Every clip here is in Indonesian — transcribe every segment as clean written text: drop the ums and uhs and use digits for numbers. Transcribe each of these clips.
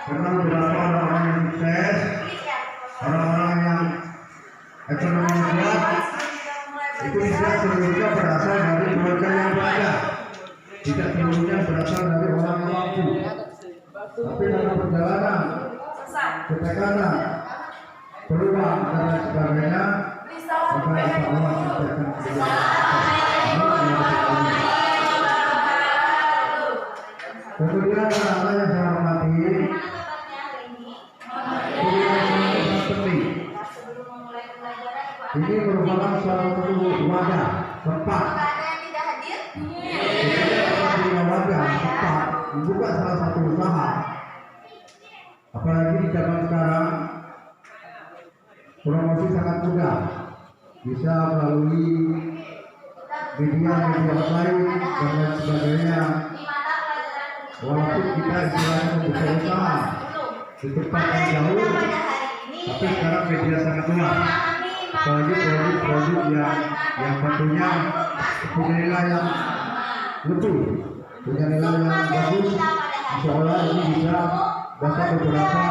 Karena beberapa orang-orang yang sukses, orang-orang yang ekonominya kuat, itu tidak seluruhnya berasal dari keluarga yang berada, tidak seluruhnya berasal dari orang yang mampu. Tapi dalam perjalanan, ketekanan, peluang dan lain sebagainya, maka insya Allah kita akan kemudian anak-anak yang saya hormati, ini merupakan salah satu wadah tempat wadah tempat membuka salah satu usaha. Apalagi di zaman sekarang promosi sangat mudah, bisa melalui media online dan lain sebagainya. Walaupun kita istilahnya membuka usaha di tempat yang jauh, tapi sekarang media sangat luas. Apalagi produk-produk yang tentunya punya nilai yang lucu, punya nilai yang bagus. Insya Allah ini bisa dapat beberapa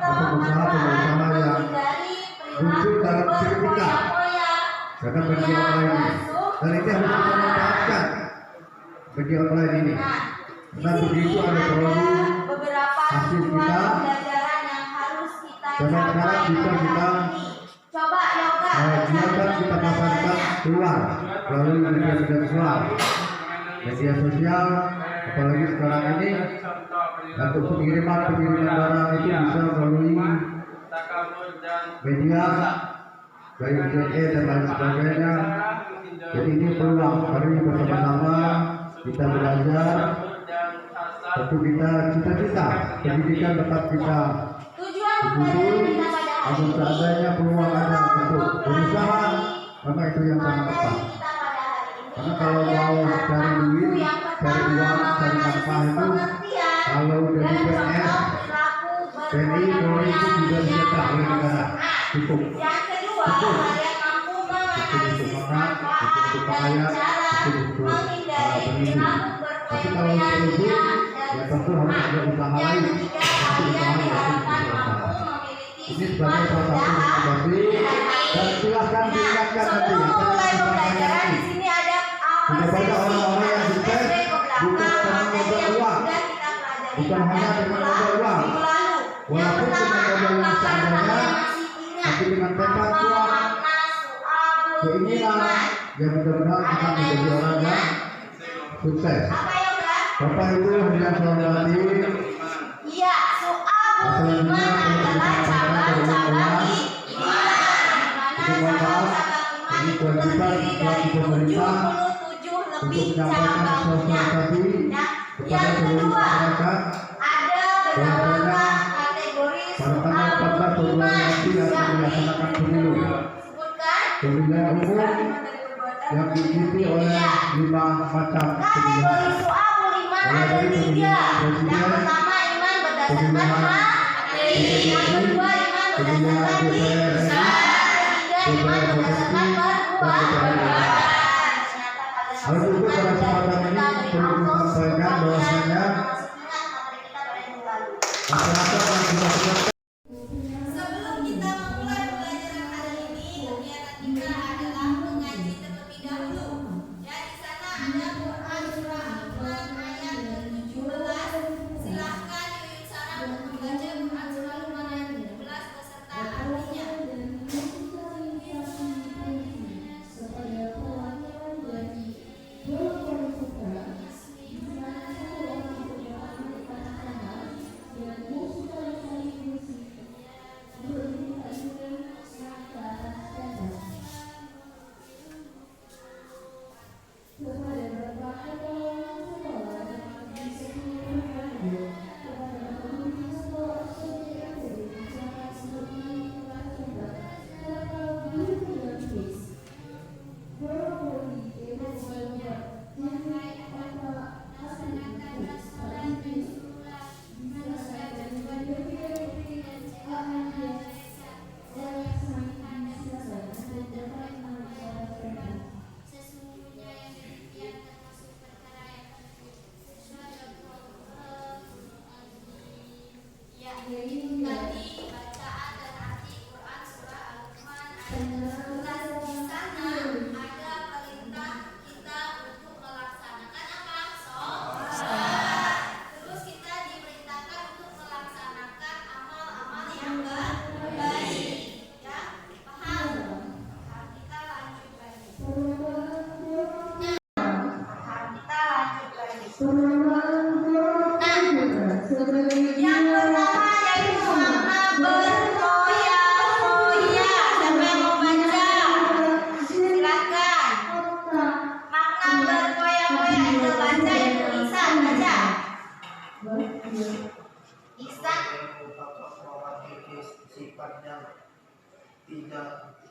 pengusaha yang muncul dalam seketika karena media online ini, dan ini harus kita manfaatkan media online ini. Dan begitu ada produk hasil kita, dan sekarang bisa kita kita pasarkan keluar melalui media sosial, apalagi sekarang ini untuk pengiriman barang itu bisa melalui media baik JE dan lain sebagainya. Jadi ini peluang, mari bersama-sama kita belajar. Tentu kita cita-cita pendidikan tetap kita betul, agar seadanya peluang ada untuk berusaha, karena itu yang sangat tepat. Karena kalau mau cari duit, cari uang, cari nafkah itu, kalau dari PNS, TNI, Polri itu juga disita oleh negara, cukup untuk makan, untuk pakaian, untuk berhidup. Tapi kalau untuk itu, ya tentu harus ada usaha lain. Ini sebagai salah satu rekomendasi, dan silahkan diingatkan nanti. Sudah banyak orang-orang yang sukses bukan dengan modal uang, bukan hanya dengan modal uang, walaupun dengan modal yang seadanya, tapi dengan tekad kuat, keinginan yang benar-benar akan menjadi orang yang sukses. Bapak Ibu yang saya hormati, selanjutnya ini kewajiban bagi pemerintah untuk menyampaikan sosialisasi kepada seluruh masyarakat bahwasanya pada tanggal 14 Februari nanti akan dilaksanakan pemilihan umum yang diikuti oleh 5 macam pemilihan, mulai dari pemilihan presiden, pemilihan pemilihan DPR RI, DPR provinsi, dan DPR daerah. Hal itu pada kesempatan ini perlu disampaikan bahwasanya masyarakat yang sudah bekerja. Sebelum kita memulai pelajaran hari ini, kegiatan kita adalah mengaji terlebih dahulu. Ya, di sana ada Quran surah Al-Imran ayat ke-17. Silahkan Yuyun Sarah untuk membaca Quran surah Al-Imran ayat ke-17 beserta artinya.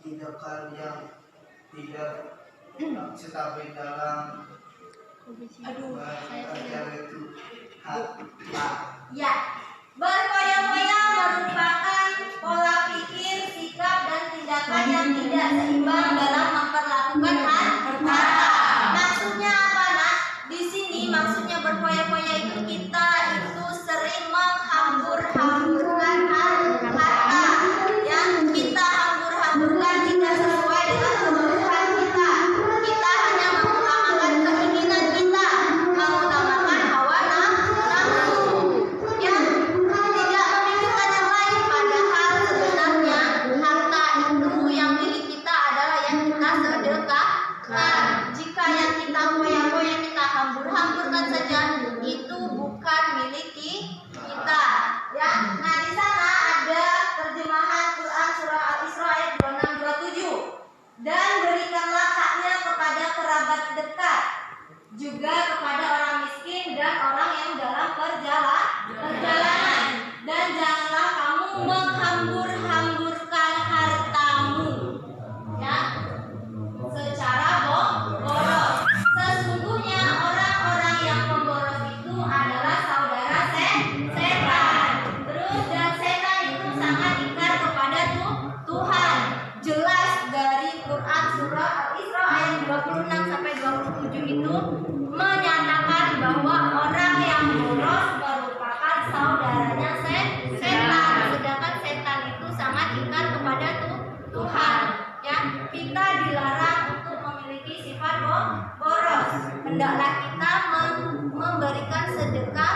tindakan yang tidak stabil dalam bekerja itu harta. Ya, berfoya-foya merupakan pola pikir, sikap, dan tindakan yang tidak seimbang dalam memperlakukan harta. Maksudnya apa, Nak? Di sini maksudnya berfoya-foya itu kita itu sering menghambur-hamburkan harta. Yang kita hambur-hamburkan tidak sesuai dengan kebutuhan kita. Kita hanya mengutamakan keinginan kita, mengutamakan hawa nafsu, yang tidak memikirkan yang lain. Padahal sebenarnya harta itu yang milik kita adalah yang kita sedekahkan. Jika yang kita foya-foya, kita hambur-hamburkan saja, itu bukan milik kita. Ya, nah di sana ada terjemahan Quran surah Al-Isra ayat 26-27. Dan berikanlah haknya kepada kerabat dekat, juga kepada orang miskin dan orang yang dalam perjalanan. Dan janganlah kamu menghambur-hamburkan hartamu, ya, secara boros. Sesungguhnya orang-orang yang pemboros itu adalah saudara setan. Terus, dan setan itu sangat ingkar kepada Tuhan. Jelas dari Quran surah Al-Isra ayat 26-27 itu menyatakan bahwa orang yang boros merupakan saudaranya setan. Sedangkan setan itu sangat ingkar kepada Tuhan. Ya, kita dilarang untuk memiliki sifat boros. Hendaklah kita memberikan sedekah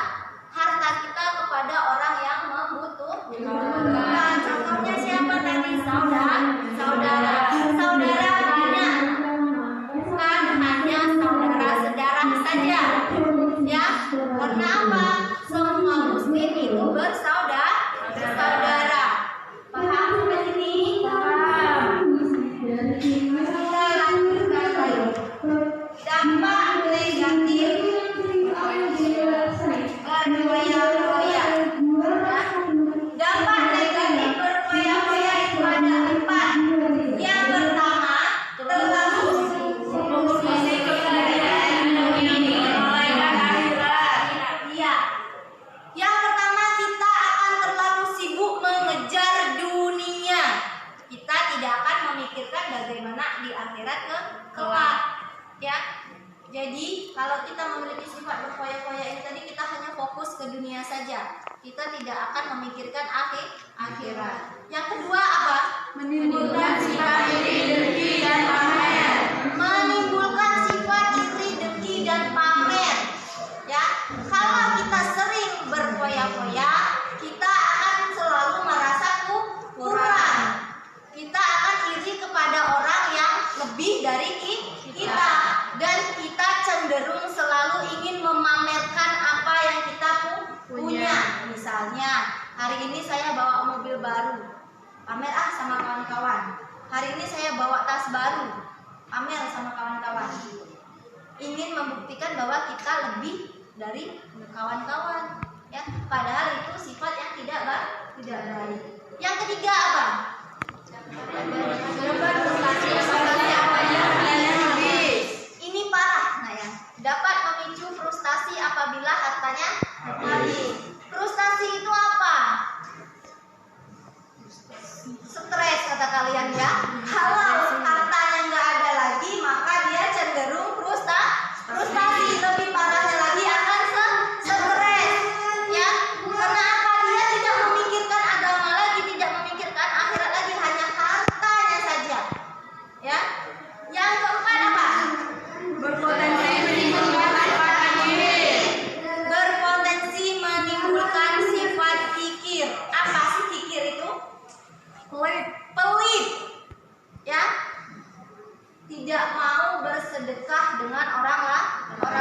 harta kita kepada orang yang membutuhkan. Contohnya siapa tadi? Saudara banyak, bukan hanya saudara saja, ya. Karena apa? Semua muslim itu bersaudara. Paham sampai sini? Kita lanjutkan lagi. Dampak negatif berfoya-foya. Dampak negatif berfoya-foya itu ada 4. Yang pertama, terlalu iya. Yang pertama, kita akan terlalu sibuk mengejar dunia. Kita tidak akan memikirkan bagaimana di akhirat kelak. Ya. Jadi kalau kita memiliki sifat berfoya-foya ini tadi, kita hanya fokus ke dunia saja. Kita tidak akan memikirkan akhirat. Yang kedua apa? Menimbulkan sifat iri, dengki, dan pamer. Menimbulkan sifat iri, dengki, dan pamer. Ya, kalau kita sering berfoya-foya, kita akan selalu merasa kurang. Kita akan iri kepada orang yang lebih dari kita, dan kita cenderung selalu ingin memamerkan apa yang kita punya. Misalnya, hari ini saya bawa mobil baru, pamer sama kawan-kawan. Hari ini saya bawa tas baru, pamer sama kawan-kawan. Ingin membuktikan bahwa kita lebih dari kawan-kawan, ya. Padahal itu sifat yang tidak baik. Yang ketiga apa? Ini parah, nah ya. Dapat memicu frustasi apabila hartanya habis. Frustasi itu apa? Stres kata kalian, ya. Kalau hartanya nggak ada lagi, maka dia cenderung frustasi. Lebih parahnya lagi akan stres, ya. Karena apa? Dia tidak memikirkan agama lagi, tidak memikirkan akhirat lagi, hanya hartanya saja, ya. Yang keempat apa? Berpotensi menimbulkan sifat kikir. Apa sih kikir itu? Pelit, ya. Tidak mau bersedekah dengan orang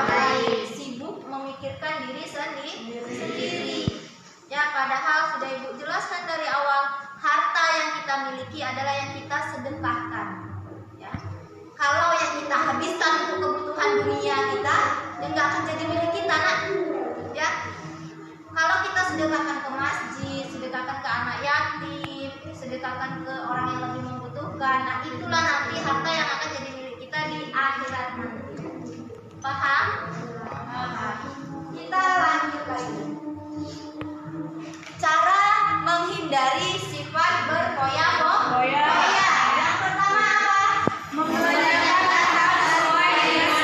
lain, sibuk memikirkan diri sendiri. Ya, padahal sudah Ibu jelaskan dari awal, harta yang kita miliki adalah yang kita sedekahkan. Ya. Kalau yang kita habiskan untuk kebutuhan dunia kita, ya nggak akan jadi milik kita, Nak. Ya. Kalau kita sedekahkan ke masjid, sedekahkan ke anak yatim, sedekahkan ke orang yang lebih membutuhkan, keburukan. Nah, itulah nanti harta yang akan jadi milik kita di akhirat nanti. Paham? Paham. Kita lanjut lagi. Cara menghindari sifat berfoya-foya. Yang pertama apa? Membelanjakan harta sesuai dengan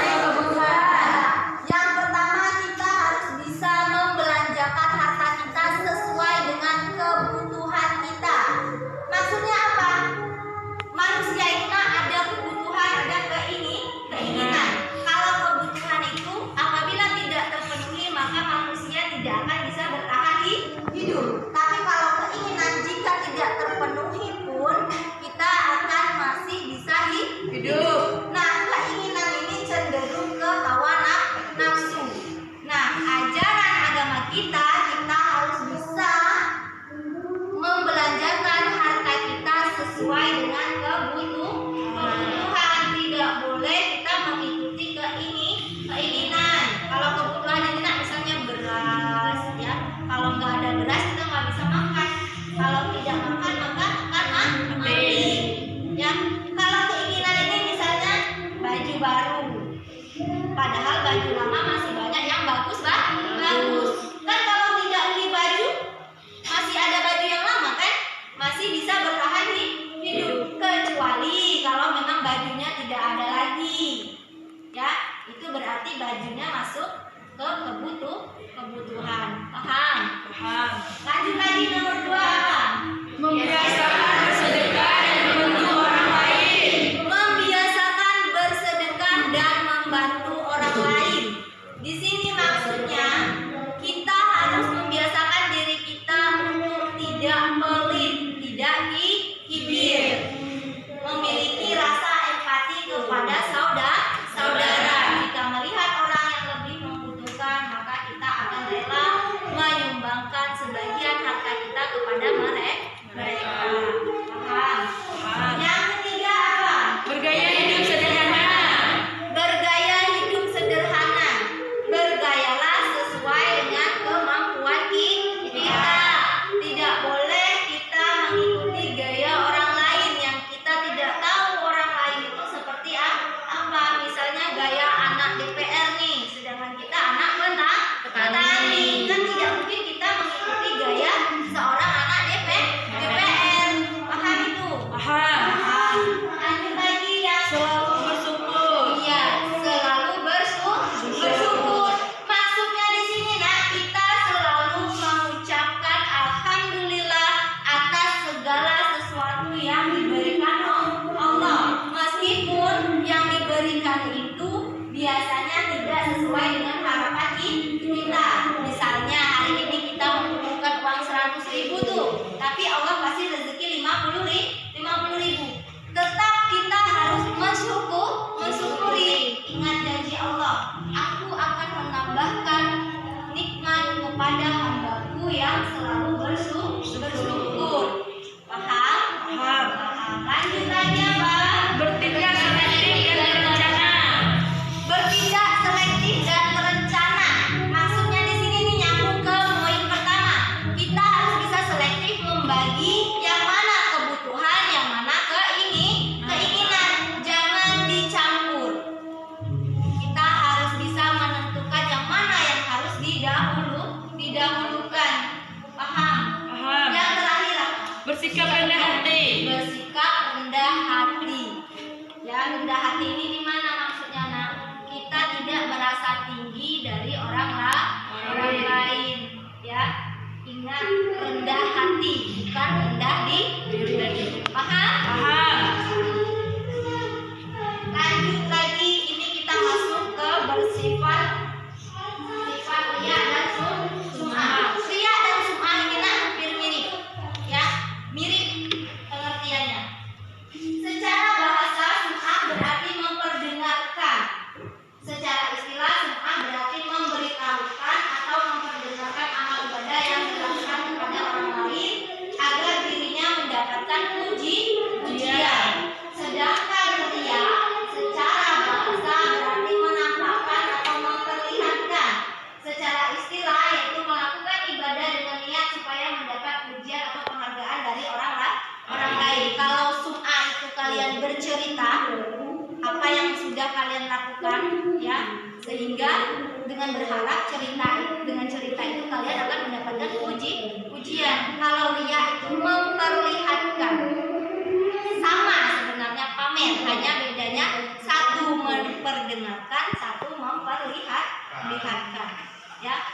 kebutuhan. Yang pertama kita harus bisa membelanjakan harta kita sesuai dengan kebutuhan kita. Maksudnya apa? Manusia itu ada kebutuhan, ada keinginan. Kalau kebutuhan itu apabila tidak terpenuhi maka manusia tidak akan bisa bertahan hidup. Tapi kalau keinginan jika tidak terpenuhi pun kita akan masih bisa hidup. Nah, keinginan ini cenderung ke hawa nafsu. Nah, ajaran agama kita harus bisa membelanjakan harta kita sesuai dengan kebutuhan. Tidak boleh kita mengikuti keinginan. Kalau kebutuhan ini misalnya beras, ya. Kalau nggak ada beras kita nggak bisa makan. Kalau tidak makan maka akan mati. Ya. Kalau keinginan ini misalnya baju baru, padahal baju lama masih banyak yang bagus. Kan kalau tidak beli baju, masih ada baju yang lama kan, masih bisa bertahan hidup. Kecuali kalau memang bajunya tidak ada lagi, ya itu berarti bajunya masuk ke kebutuhan. Paham? Lanjut lagi nomor 2 apa? Membiasakan bersedekah dan membantu orang lain. Membiasakan bersedekah dan membantu orang lain. Di sini maksudnya kita harus membiasakan diri kita untuk tidak pelit, tidak kikir, memiliki rasa empati kepada saudara. Jika melihat orang yang lebih membutuhkan, maka kita akan rela menyumbangkan sebagian harta kita kepada mereka. Paham? Yang ketiga apa? Bergaya hidup sederhana. Bergaya hidup sederhana. Bergayalah sesuai dengan kemampuan kita. Tidak boleh kita mengikuti gaya orang lain yang kita tidak tahu orang lain itu seperti apa. Misalnya gaya anak DPR nih, sedangkan kita anak petani. Kan tidak mungkin kita mengikuti gaya seorang anak DPR. Paham itu? Paham. Lanjut lagi ya. Selalu bersyukur. Iya, selalu bersyukur. Maksudnya di sini kita selalu mengucapkan alhamdulillah atas segala sesuatu yang diberikan Allah. Meskipun yang diberikan itu biasanya tidak sesuai dengan harapan kita. Misalnya hari ini kita membutuhkan uang 100.000 tuh, tapi Allah kasih rezeki 50.000. Tetap kita harus mensyukuri. Ingat janji Allah, aku akan menambahkan nikmat kepada hambaku yang selalu bersyukur. Paham? Lanjut lagi apa? Bertindak selektif dan berencana. Bertindak selektif dan berencana. Maksudnya di sini nih nyambung ke poin pertama. Kita harus bisa selektif membagi yang mana kebutuhan, yang mana keinginan. Jangan dicampur. Kita harus bisa menentukan yang mana yang harus didahulukan. Paham? Yang terakhir apa? Bersikap rendah hati. Bersikap rendah hati. Ya, rendah hati ini di mana maksudnya? Nah, kita tidak merasa tinggi dari orang lain. Ya, ingat rendah hati bukan rendah diri. Paham? Lanjut lagi, ini kita masuk ke bersifat riya dan sum'ah. Riya dan sum'ah ini hampir mirip, ya, mirip pengertiannya. Secara bahasa sum'ah berarti memperdengarkan. Secara istilah sum'ah berarti memberitahukan atau memperdengarkan amal ibadah yang dilakukan kepada orang lain agar dirinya mendapatkan pujian. sudah kalian lakukan, ya, sehingga dengan berharap dengan cerita itu kalian akan mendapatkan pujian. Kalau riya itu memperlihatkan, sama sebenarnya pamer, hanya bedanya satu memperdengarkan, satu memperlihatkan, ya.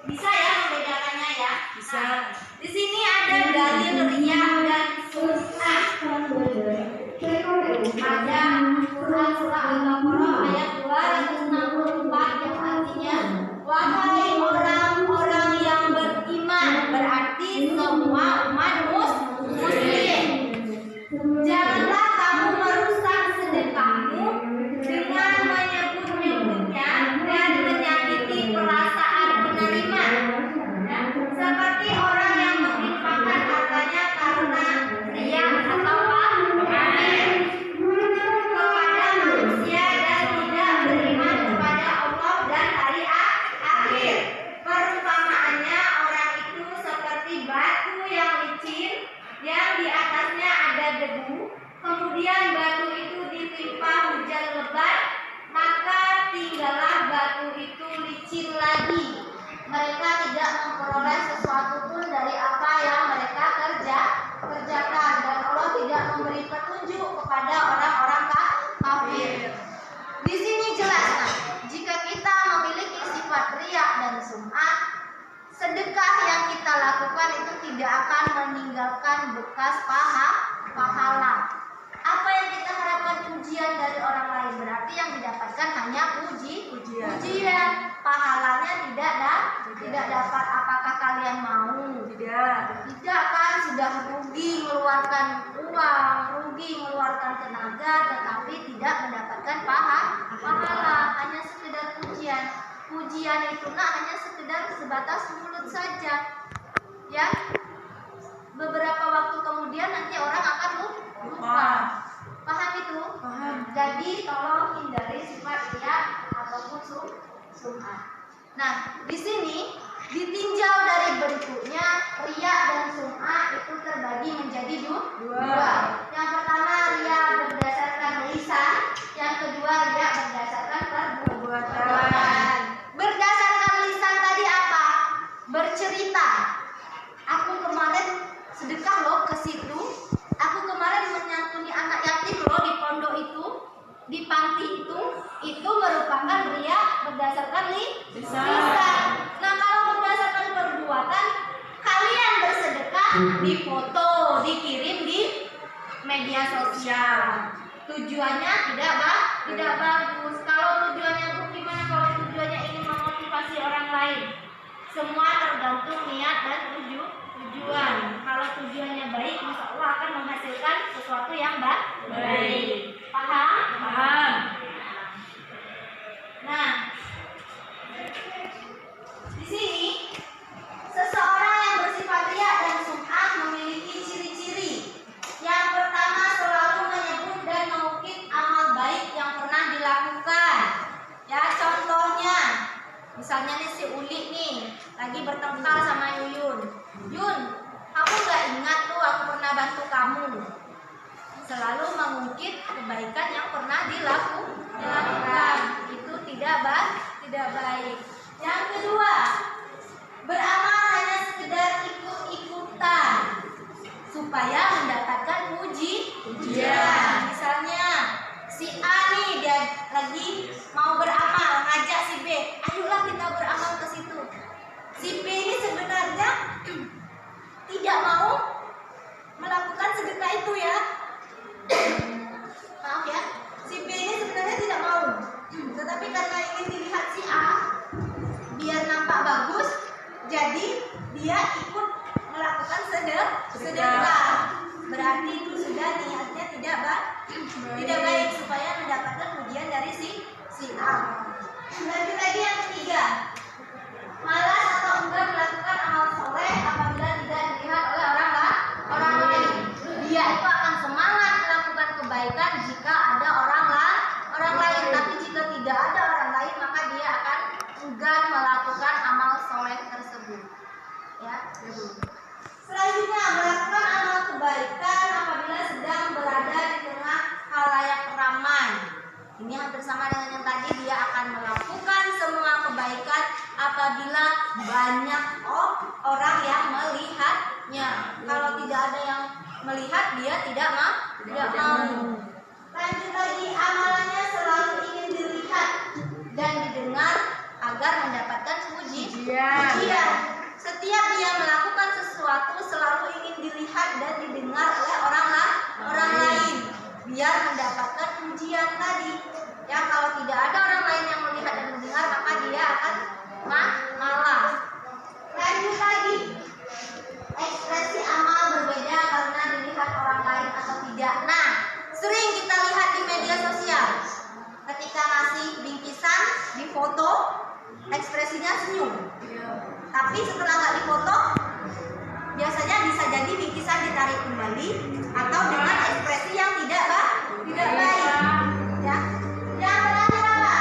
Bisa ya membedakannya ya? Bisa. Di sini ada dalil riya dan sum'ah. Ada Quran surah Al-Baqarah ayat 264 yang artinya, wahai orang-orang yang beriman, berarti semua umat muslim, janganlah kamu merusak sedekahmu dengan menyebut-nyebutnya dan menyakiti perasaan penerima, ya, seperti orang yang menginfakkan hartanya karena riya atau pamer kepada manusia dan tidak beriman kepada Allah dan hari akhir. Perumpamaannya orang itu seperti batu yang licin yang di atasnya ada debu, kemudian batu itu ditimpa hujan lebat, maka tinggallah batu itu licin lagi. Mereka tidak memperoleh sesuatu pun dari apa yang mereka kerjakan, dan Allah tidak memberi petunjuk kepada orang-orang kafir. Di sini jelas, nah, jika kita memiliki sifat riya dan sum'ah, sedekah yang kita lakukan itu tidak akan meninggalkan bekas pahala. Apa yang kita harapkan pujian dari orang lain, berarti yang didapatkan hanya pujian. Pahalanya tidak dapat. Apakah kalian mau? Tidak kan, sudah rugi mengeluarkan uang, rugi mengeluarkan tenaga, tetapi tidak mendapatkan pahala, hanya sekedar pujian. Pujian itu hanya sekedar sebatas mulut saja, ya. Beberapa waktu kemudian nanti orang akan lupa. Paham itu? Paham. Jadi tolong hindari sifat riya ataupun sum'ah. Nah, di sini ditinjau dari bentuknya, riya dan sum'ah itu terbagi menjadi dua. Yang pertama riya berdasarkan lisan, yang kedua riya berdasarkan perbuatan. Berdasarkan lisan tadi apa? Bercerita. Aku kemarin sedekah loh ke situ. Aku kemarin menyantuni anak yatim loh di pondok itu, di panti itu merupakan riya berdasarkan lisan. Nah, kalau berdasarkan perbuatan, kalian bersedekah, difoto, dikirim di media sosial. Tujuannya tidak bagus. Kalau tujuannya gimana? Kalau tujuannya ingin memotivasi orang lain, semua tergantung niat dan tujuan. Kalau tujuannya baik, insya Allah akan menghasilkan sesuatu yang baik. Paham? Nah, di sini seseorang yang bersifat riya dan sum'ah memiliki ciri-ciri. Yang pertama, selalu menyebut dan mengukit amal baik yang pernah dilakukan. Ya, contohnya, misalnya nih si Uli nih lagi bertengkar sama Yuyun. Yun, kamu gak ingat tuh aku pernah bantu kamu? Selalu mengungkit kebaikan yang pernah dilakukan. Itu tidak baik. Yang kedua, beramal hanya sekedar ikut-ikutan supaya mendapatkan pujian. Misalnya si A nih dia lagi mau beramal, ngajak si B, ayolah kita beramal ke situ. Si B ini sebenarnya tidak mau melakukan sedekah itu, ya. Maaf ya, si B ini sebenarnya tidak mau, tetapi karena ingin dilihat si A biar nampak bagus, jadi dia ikut melakukan sedekah. Berarti itu sudah niatnya tidak baik supaya mendapatkan pujian dari si A. Lanjut lagi yang ketiga, malas atau enggan melakukan amal soleh apabila tidak dilihat oleh orang lain. Dia itu akan semangat melakukan kebaikan jika ada orang lain, tapi jika tidak ada orang lain maka dia akan enggan melakukan amal soleh tersebut. Ya. Selanjutnya, melakukan amal kebaikan apabila sedang berada di tengah khalayak ramai. Ini hampir sama dengan yang tadi, dia akan melakukan semua kebaikan apabila banyak orang yang melihatnya. Kalau tidak ada yang melihat, dia tidak mau. Lanjut lagi, amalannya selalu ingin dilihat dan didengar agar mendapatkan pujian. Setiap dia melakukan sesuatu selalu ingin dilihat dan didengar oleh orang lain biar mendapatkan pujian tadi. Ya, kalau tidak ada orang lain yang melihat dan mendengar, maka dia akan malas. Lanjut lagi, ekspresi amal berbeda karena dilihat orang lain atau tidak. Nah, sering kita lihat di media sosial, ketika ngasih bingkisan di foto, ekspresinya senyum. Tapi setelah nggak difoto, biasanya bisa jadi bingkisan ditarik kembali atau dengan ekspresi yang tidak baik. Ya. Yang terakhir apa?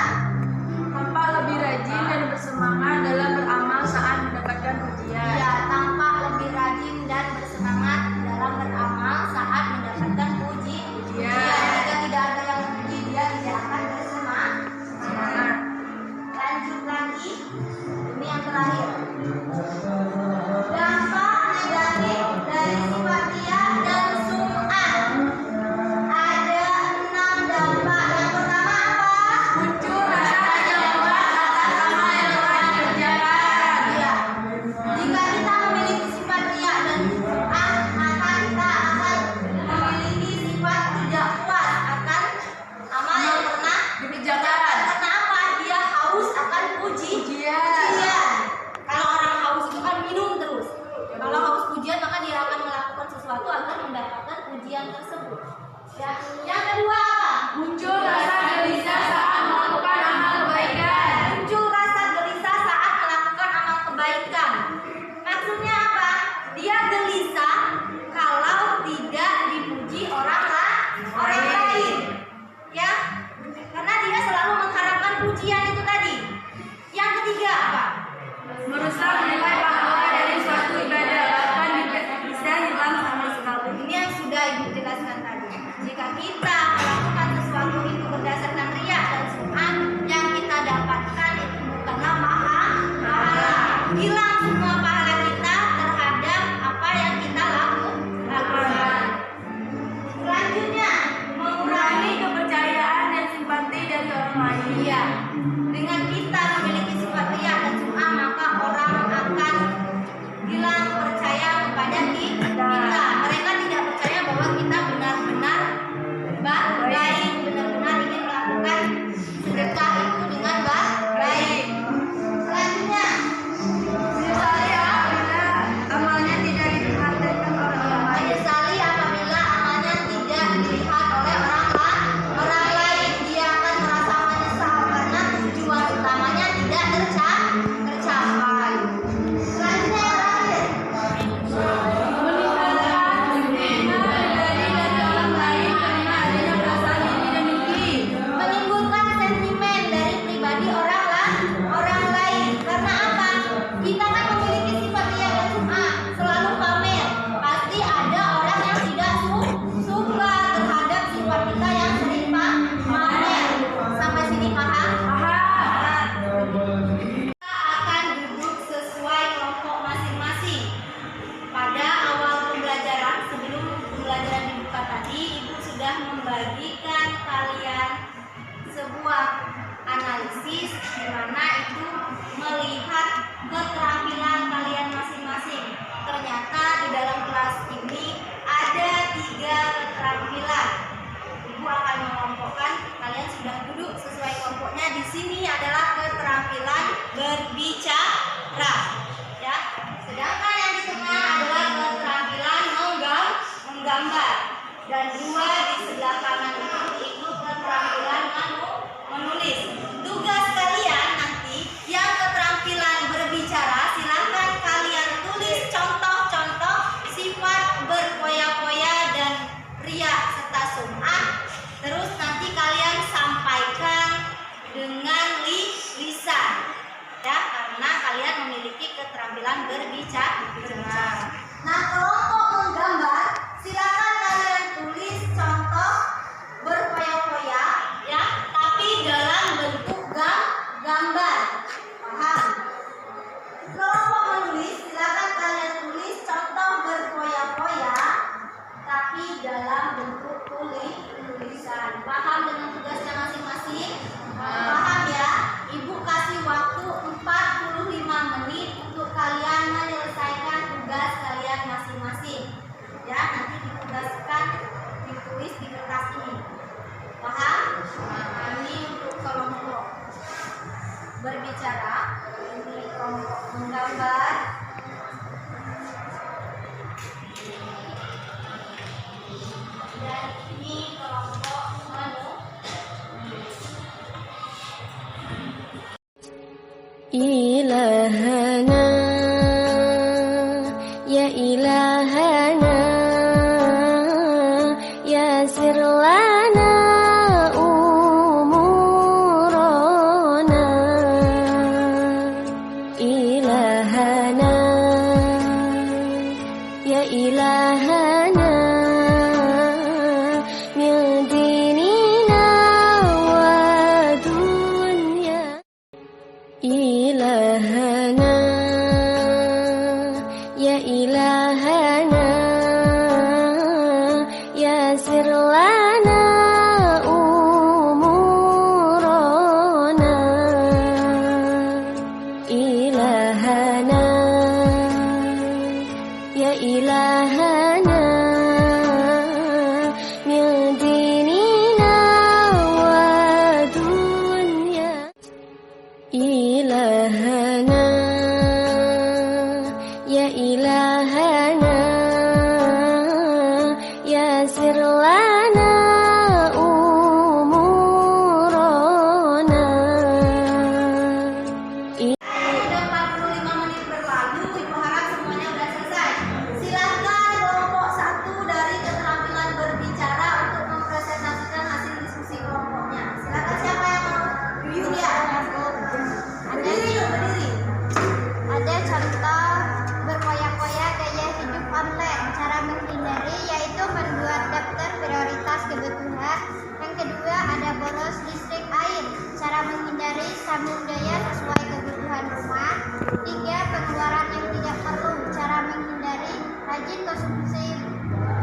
Tampak lebih rajin dan bersemangat dalam beramal saat mendapatkan pujian. Ya, tampak lebih rajin dan bersemangat dalam beramal saat mendapatkan pujian. Jika tidak ada yang memuji, dia tidak akan bersemangat. Lanjut lagi, ini yang terakhir. Dampak negatif dari sifat riya dan sum'ah. Ada 6 dampak. Yang pertama apa? Muncul rasa janggal atas amal yang telah dikerjakan. Ya. Jika kita memiliki sifat riya dan sum'ah, maka kita akan memiliki sifat tidak puas akan amal yang pernah dikerjakan. Karena apa? Dia haus akan pujian. Kalau orang haus itu kan minum terus. Kalau haus pujian, maka dia akan melakukan sesuatu agar mendapatkan pujian tersebut. Ya. Yang kedua apa? Muncul rasa gelisah saat melakukan amal kebaikan. Muncul rasa gelisah saat melakukan amal kebaikan. Maksudnya apa? Dia gelisah kalau tidak dipuji orang lain. Ya. Karena dia selalu mengharapkan pujian itu tadi. Yang ketiga apa? Merusak nilai pahala dari suatu ibadah, bahkan bisa hilang sama sekali. Ini yang sudah Ibu jelaskan tadi. Jika kita melakukan sesuatu itu berdasarkan riya dan sum'ah, yang kita dapatkan itu bukanlah pahala. Hilang semua pahala kita terhadap apa yang kita lakukan. Selanjutnya, Mengurangi kepercayaan dan simpati dari orang lain. Iya, dengan kita memiliki sifat riya dan sum'ah, maka orang akan hilang percaya kepada kita. Mereka tidak percaya bahwa kita benar-benar baik, benar-benar ingin melakukan sedekah itu dengan baik. Selanjutnya, Menyesali apabila amalnya tidak diperhatikan oleh orang lain. menyesali apabila amalnya tidak dilihat oleh orang lain. Dia akan merasa menyesal karena tujuan utamanya tidak tercapai. Selanjutnya yang terakhir, Meninggalkan sentimen pribadi dari orang lain karena adanya perasaan iri dan dengki. menimbulkan sentimen dari pribadi orang lain. Karena apa? Kita kan memiliki sifat riya dan sum'ah, selalu pamer. Pasti ada orang yang tidak suka terhadap sifat kita yang sering pamer. Sampai sini paham? Kita akan duduk sesuai kelompok masing-masing. Pada awal pembelajaran, sebelum pembelajaran dibuka tadi, Ibu sudah membagikan kalian sebuah analisis di mana itu melihat keterampilan kalian masing-masing. Ternyata di dalam kelas ini ada 3 keterampilan. Ibu akan mengelompokkan, kalian sudah duduk sesuai kelompoknya. Di sini adalah keterampilan berbicara, ya. Sedangkan yang di tengah adalah keterampilan menggambar, dan 2 di sebelah kanan itu keterampilan menulis. Tugas kalian nanti yang keterampilan berbicara, silakan kalian tulis contoh-contoh sifat berpoya-poya dan riya serta sum'ah. Terus nanti kalian sampaikan dengan lisan, ya, karena kalian memiliki keterampilan berbicara. Nah, kelompok menggambar, silakan kalian tulis contoh berpoya-poya, ya, tapi إلهنا يا إلهنا يسر لنا أمورنا إلهنا يا إلهنا من ديننا ودنيا إلهنا يا إلهنا يسر لنا أمورنا إلهنا يا إلهنا من ديننا ودنيا إلهنا يا إلهنا يسر لنا أمورنا Sudah 45 menit berlalu, Ibu harap semuanya sudah selesai. Silakan kelompok 1 dari keterampilan berbicara untuk mempresentasikan hasil diskusi kelompoknya. Silakan siapa yang mau? Yulia. Berdiri yuk, berdiri. Ada contoh berpoya-poya gaya hidup online. Cara menghindari yaitu membuat daftar prioritas kebutuhan. Yang kedua ada boros listrik air. Cara menghindari sambung daya sesuai kebutuhan rumah. Tiga, pengeluaran yang tidak perlu. Cara menghindari rajin konsumsi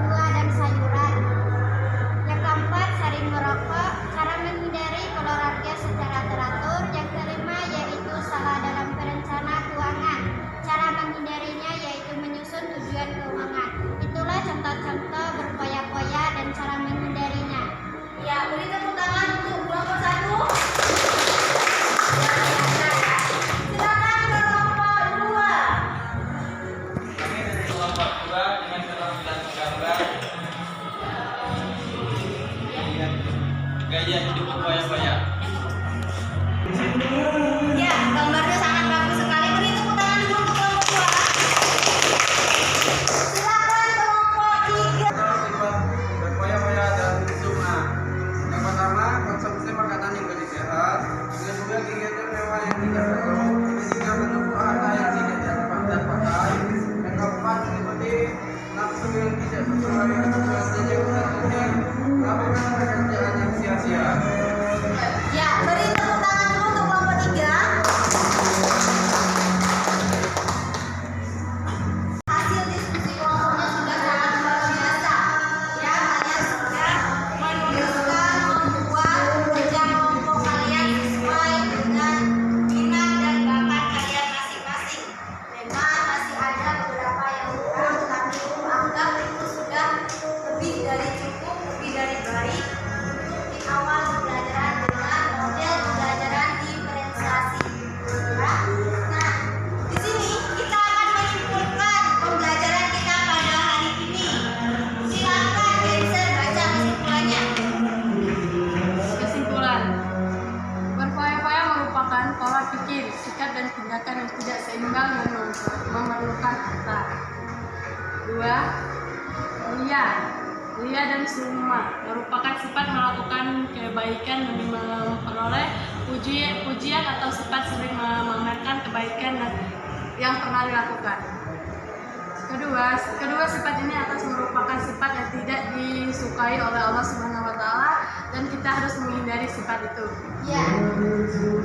buah dan sayuran. Yang keempat, sering merokok. Cara menghindari olahraga secara teratur. Yang kelima yaitu salah dalam perencanaan keuangan. Cara menghindarinya yaitu menyusun tujuan keuangan. Itulah contoh-contoh berpoya-poya dan cara menghindarinya. Ya, beri tepuk tangan untuk kelompok 1. Silakan kelompok 2. Kami dari kelompok 2 dengan keterampilan menggambar gaya hidup berpoya-poya. Ya, gambarnya sangat bagus sekali. Beri tepuk tangan dulu untuk kelompok 2. Silakan kelompok 3. Berpoya-poya dan summa. Yang pertama, konsumsi makanan yang bersehat. Yang kedua, kegiatan mewah yang tidak perlu. Yang ketiga, menumbuh harta yang tidak dapat pakai. Yang keempat, mengikuti nafsu yang tidak sesuai kebutuhan saja. Selanjutnya, melakukan pekerjaan yang sia-sia. Ya, beri tepuk tangan dulu untuk kelompok 3. Hasil diskusi kelompoknya sudah sangat luar biasa. Ya, kalian sudah menuliskan membuat kerja kelompok kalian sesuai dengan minat dan bakat kalian masing-masing. Memang masih ada beberapa yang kurang, tapi Ibu anggap itu sudah lebih dari cukup, lebih dari baik untuk di awal pembelajaran dengan model pembelajaran diferensiasi. Ya. Nah, di sini kita akan menyimpulkan pembelajaran kita pada hari ini. Silakan Denser baca kesimpulannya. Kesimpulan, berpoya-poya merupakan pola pikir, sikap dan tindakan yang tidak seimbang dan memerlukan harta. 2. Ria dan summa merupakan sifat melakukan kebaikan demi memperoleh pujian atau sifat sering memamerkan kebaikan yang pernah dilakukan. Kedua sifat ini atas merupakan sifat yang tidak disukai oleh Allah Subhanahu wa taala dan kita harus menghindari sifat itu. Ya,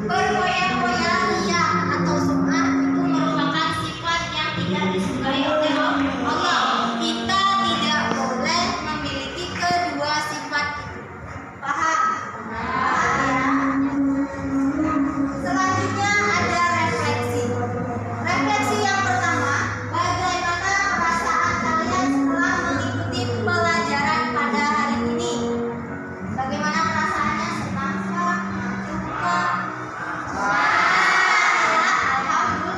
berpoya-poya ria atau sum'ah itu merupakan sifat yang tidak disukai oleh Allah. Kita tidak boleh memiliki kedua sifat itu. Paham? Selanjutnya ada refleksi. Refleksi yang pertama, bagaimana perasaan kalian setelah mengikuti pelajaran pada hari ini? Bagaimana perasaannya? Senang, suka? Alhamdulillah.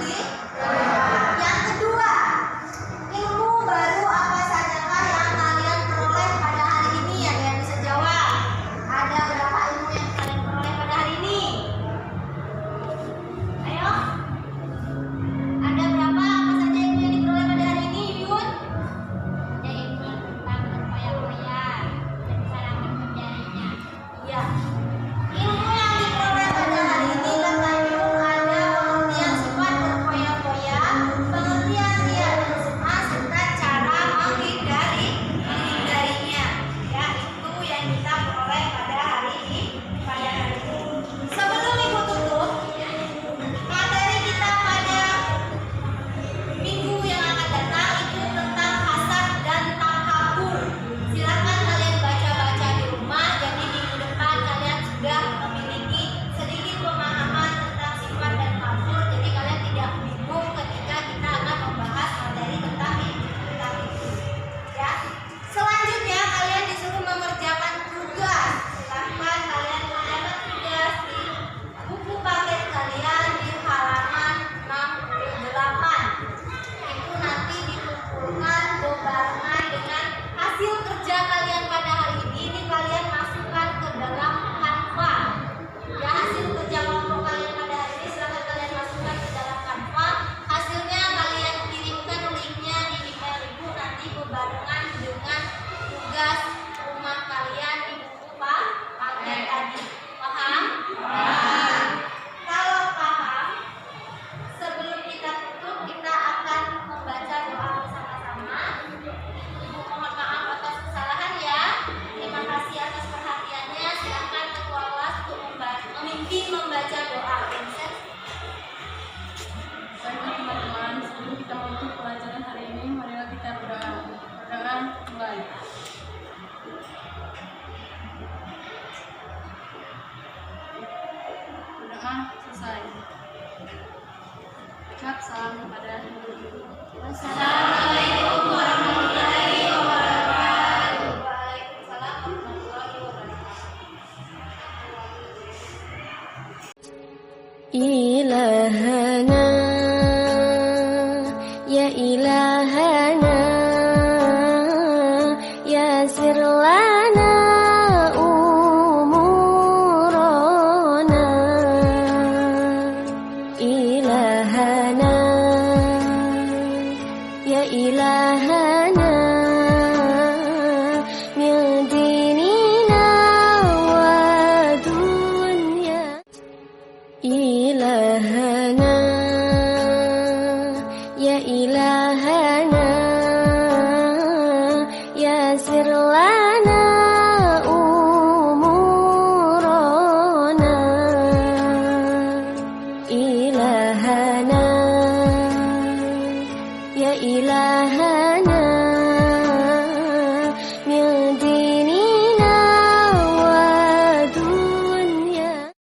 Pemimpin membaca doa. Vincent. Baiklah teman-teman, sebelum kita menutup pelajaran hari ini, marilah kita berdoa. Berdoa mulai. Berdoa selesai. Ucap salam kepada guru. Wassalamualaikum warahmatullahi wabarakatuh. Waalaikumsalam warahmatullahi wabarakatuh. إلهنا